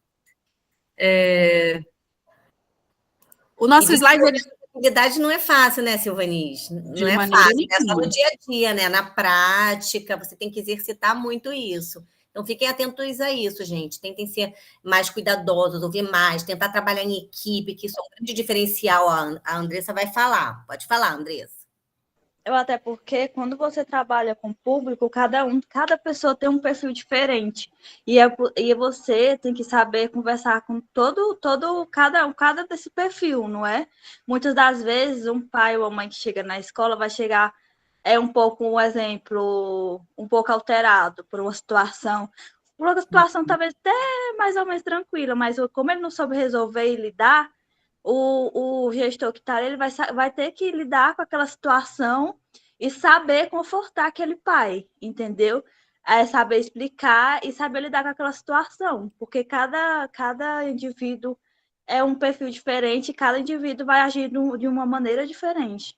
O nosso slide Atividade não é fácil, né, Silvanise? Não é fácil, é só no dia a dia, né? Na prática, você tem que exercitar muito isso. Então, fiquem atentos a isso, gente. Tentem ser mais cuidadosos, ouvir mais, tentar trabalhar em equipe, que isso é um grande diferencial. A Andressa vai falar. Pode falar, Andressa. Até porque quando você trabalha com público, cada pessoa tem um perfil diferente. E você tem que saber conversar com cada desse perfil, não é? Muitas das vezes, um pai ou uma mãe que chega na escola vai chegar, um exemplo, um pouco alterado por uma situação. Por uma situação talvez até mais ou menos tranquila, mas como ele não soube resolver e lidar, o gestor que está ali, ele vai ter que lidar com aquela situação e saber confortar aquele pai, entendeu? Saber explicar e saber lidar com aquela situação, porque cada indivíduo é um perfil diferente e cada indivíduo vai agir de uma maneira diferente.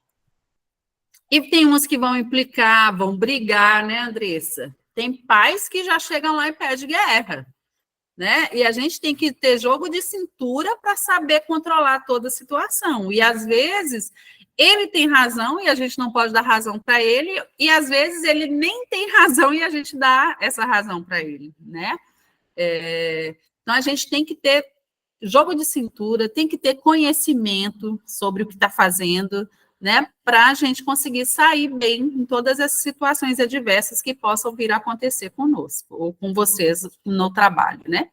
E tem uns que vão implicar, vão brigar, né, Andressa? Tem pais que já chegam lá e pedem guerra, né? E a gente tem que ter jogo de cintura para saber controlar toda a situação. E às vezes ele tem razão e a gente não pode dar razão para ele, e às vezes ele nem tem razão e a gente dá essa razão para ele, né? Então a gente tem que ter jogo de cintura, tem que ter conhecimento sobre o que está fazendo, né? Para a gente conseguir sair bem em todas as situações adversas que possam vir a acontecer conosco ou com vocês no trabalho, né?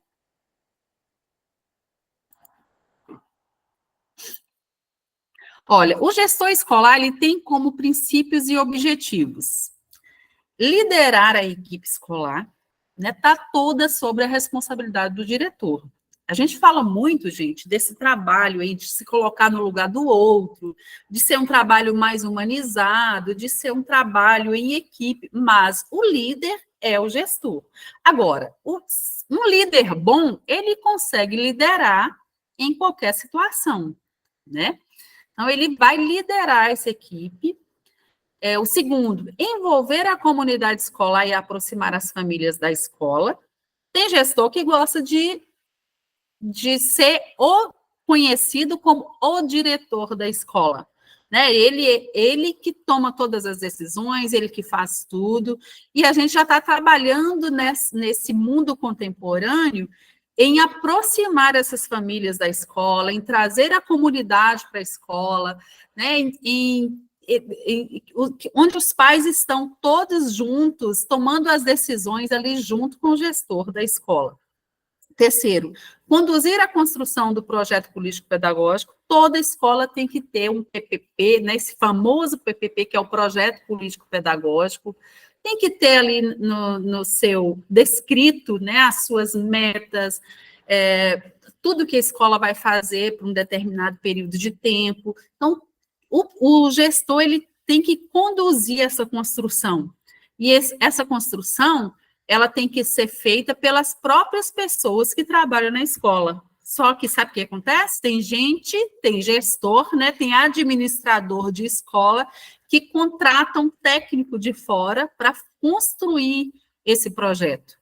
Olha, o gestor escolar ele tem como princípios e objetivos liderar a equipe escolar, né? Tá toda sobre a responsabilidade do diretor. A gente fala muito, gente, desse trabalho aí de se colocar no lugar do outro, de ser um trabalho mais humanizado, de ser um trabalho em equipe, mas o líder é o gestor. Agora, um líder bom, ele consegue liderar em qualquer situação, né? Então, ele vai liderar essa equipe. O segundo, envolver a comunidade escolar e aproximar as famílias da escola. Tem gestor que gosta de ser conhecido como o diretor da escola, né? Ele que toma todas as decisões, ele que faz tudo, e a gente já está trabalhando nesse mundo contemporâneo em aproximar essas famílias da escola, em trazer a comunidade para a escola, né? Onde os pais estão todos juntos, tomando as decisões ali junto com o gestor da escola. Terceiro, conduzir a construção do projeto político-pedagógico. Toda escola tem que ter um PPP, né, esse famoso PPP, que é o projeto político-pedagógico, tem que ter ali no seu descrito, né, as suas metas, tudo que a escola vai fazer por um determinado período de tempo. Então, o gestor ele tem que conduzir essa construção. E essa construção ela tem que ser feita pelas próprias pessoas que trabalham na escola. Só que sabe o que acontece? Tem gestor, né, tem administrador de escola que contrata um técnico de fora para construir esse projeto.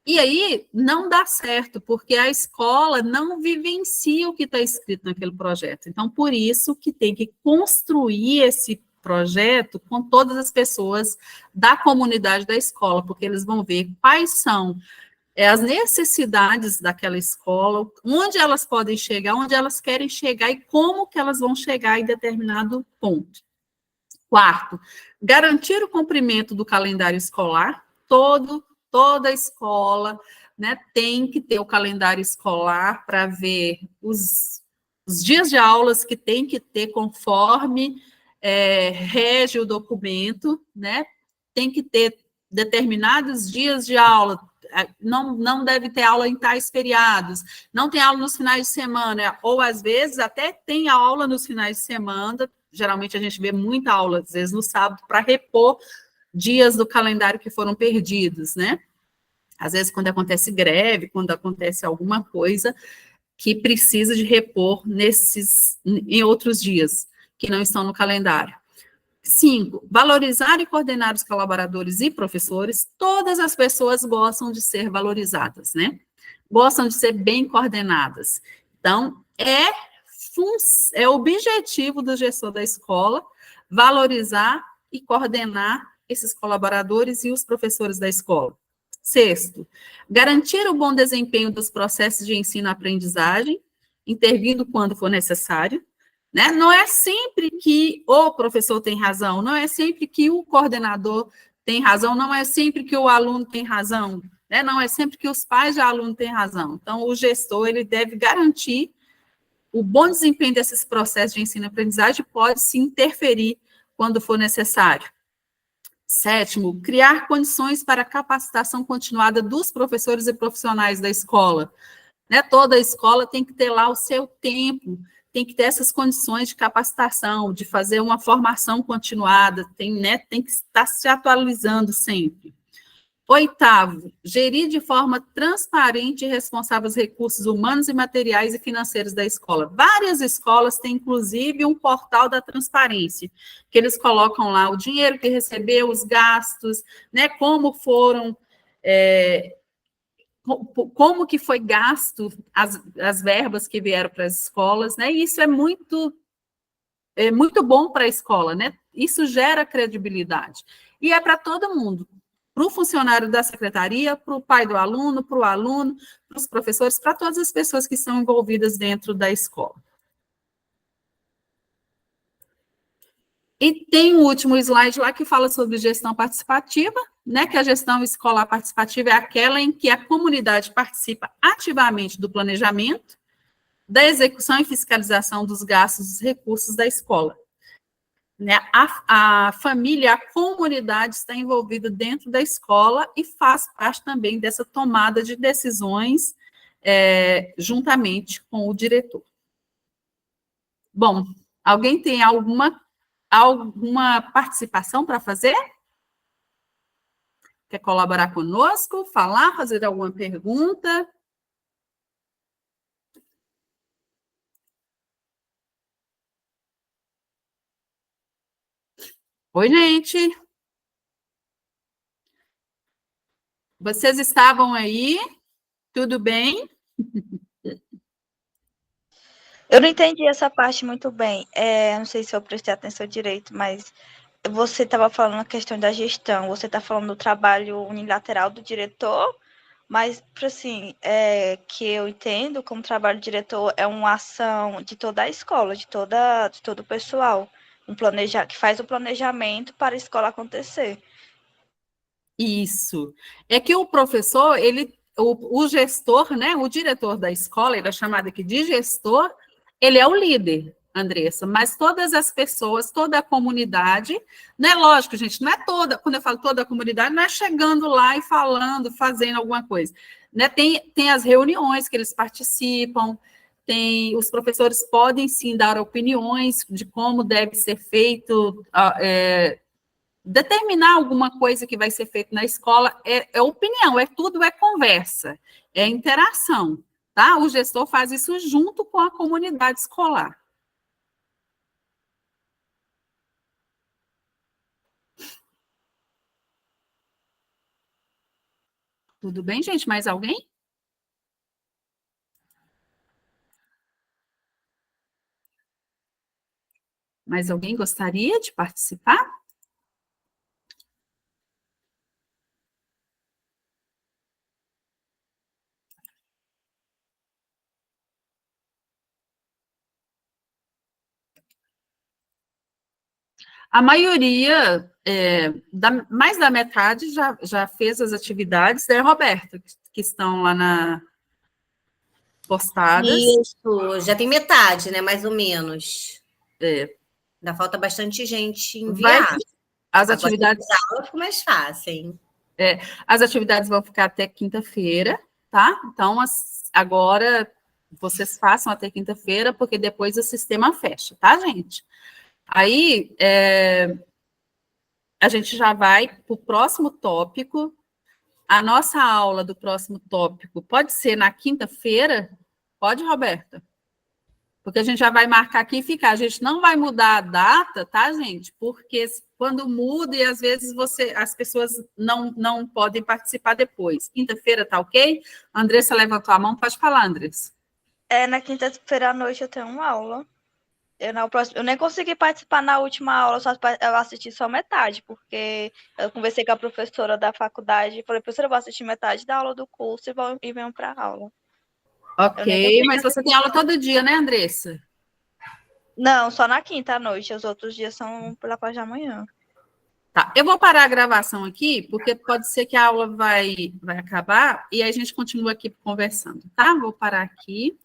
E aí não dá certo, porque a escola não vivencia o que está escrito naquele projeto. Então, por isso que tem que construir esse projeto com todas as pessoas da comunidade da escola, porque eles vão ver quais são as necessidades daquela escola, onde elas podem chegar, onde elas querem chegar e como que elas vão chegar em determinado ponto. Quarto, garantir o cumprimento do calendário escolar. Toda escola, né, tem que ter o calendário escolar para ver os dias de aulas que tem que ter conforme rege o documento, né? Tem que ter determinados dias de aula, não deve ter aula em tais feriados, não tem aula nos finais de semana, ou às vezes até tem aula nos finais de semana. Geralmente a gente vê muita aula, às vezes no sábado, para repor dias do calendário que foram perdidos, né? Às vezes quando acontece greve, quando acontece alguma coisa que precisa de repor em outros dias, que não estão no calendário. 5, valorizar e coordenar os colaboradores e professores. Todas as pessoas gostam de ser valorizadas, né? Gostam de ser bem coordenadas. Então, é objetivo do gestor da escola valorizar e coordenar esses colaboradores e os professores da escola. 6º, garantir o bom desempenho dos processos de ensino-aprendizagem, intervindo quando for necessário, né? Não é sempre que o professor tem razão, não é sempre que o coordenador tem razão, não é sempre que o aluno tem razão, né? Não é sempre que os pais de aluno têm razão. Então, o gestor ele deve garantir o bom desempenho desses processos de ensino-aprendizagem, pode se interferir quando for necessário. 7º, criar condições para a capacitação continuada dos professores e profissionais da escola. Né? Toda escola tem que ter lá o seu tempo, tem que ter essas condições de capacitação, de fazer uma formação continuada, tem que estar se atualizando sempre. 8º, gerir de forma transparente e responsável os recursos humanos e materiais e financeiros da escola. Várias escolas têm, inclusive, um portal da transparência, que eles colocam lá o dinheiro que recebeu, os gastos, né, como foram, como que foi gasto as verbas que vieram para as escolas, né, e isso é muito bom para a escola, né, isso gera credibilidade. E é para todo mundo, para o funcionário da secretaria, para o pai do aluno, para os professores, para todas as pessoas que são envolvidas dentro da escola. E tem o último slide lá que fala sobre gestão participativa, né, que a gestão escolar participativa é aquela em que a comunidade participa ativamente do planejamento, da execução e fiscalização dos gastos dos recursos da escola. Né? A família, a comunidade está envolvida dentro da escola e faz parte também dessa tomada de decisões juntamente com o diretor. Bom, alguém tem alguma participação para fazer? Quer colaborar conosco, falar, fazer alguma pergunta? Oi, gente. Vocês estavam aí? Tudo bem? Eu não entendi essa parte muito bem. Não sei se eu prestei atenção direito, mas você estava falando a questão da gestão, você está falando do trabalho unilateral do diretor, mas, assim, que eu entendo como trabalho do diretor é uma ação de toda a escola, de todo o pessoal, que faz o planejamento para a escola acontecer. Isso. É que o professor, o gestor, né, o diretor da escola, ele é chamado aqui de gestor, ele é o líder, Andressa, mas todas as pessoas, toda a comunidade, né, lógico, gente, não é toda, quando eu falo toda a comunidade, não é chegando lá e falando, fazendo alguma coisa, né, tem as reuniões que eles participam, os professores podem sim dar opiniões de como deve ser feito, determinar alguma coisa que vai ser feita na escola é opinião, tudo é conversa, é interação, tá? O gestor faz isso junto com a comunidade escolar. Tudo bem, gente? Mais alguém? Mais alguém gostaria de participar? A maioria, mais da metade, já fez as atividades, né, Roberta, que estão lá postadas. Isso, já tem metade, né? Mais ou menos. É. Ainda falta bastante gente enviar. As Agora, atividades, aula fica mais fácil, hein? as atividades vão ficar até quinta-feira, tá? Então, agora vocês façam até quinta-feira, porque depois o sistema fecha, tá, gente? Aí, a gente já vai para o próximo tópico. A nossa aula do próximo tópico pode ser na quinta-feira? Pode, Roberta? Porque a gente já vai marcar aqui e ficar. A gente não vai mudar a data, tá, gente? Porque quando muda e às vezes as pessoas não podem participar depois. Quinta-feira tá ok? A Andressa levantou a mão, pode falar, Andressa. Na quinta-feira à noite eu tenho uma aula. Eu nem consegui participar na última aula, eu assisti só metade, porque eu conversei com a professora da faculdade e falei, professora, eu vou assistir metade da aula do curso e venho para a aula. Ok, mas você tem aula todo dia, né, Andressa? Não, só na quinta à noite, os outros dias são pela parte da manhã. Tá, eu vou parar a gravação aqui, porque pode ser que a aula vai acabar e aí a gente continua aqui conversando, tá? Vou parar aqui.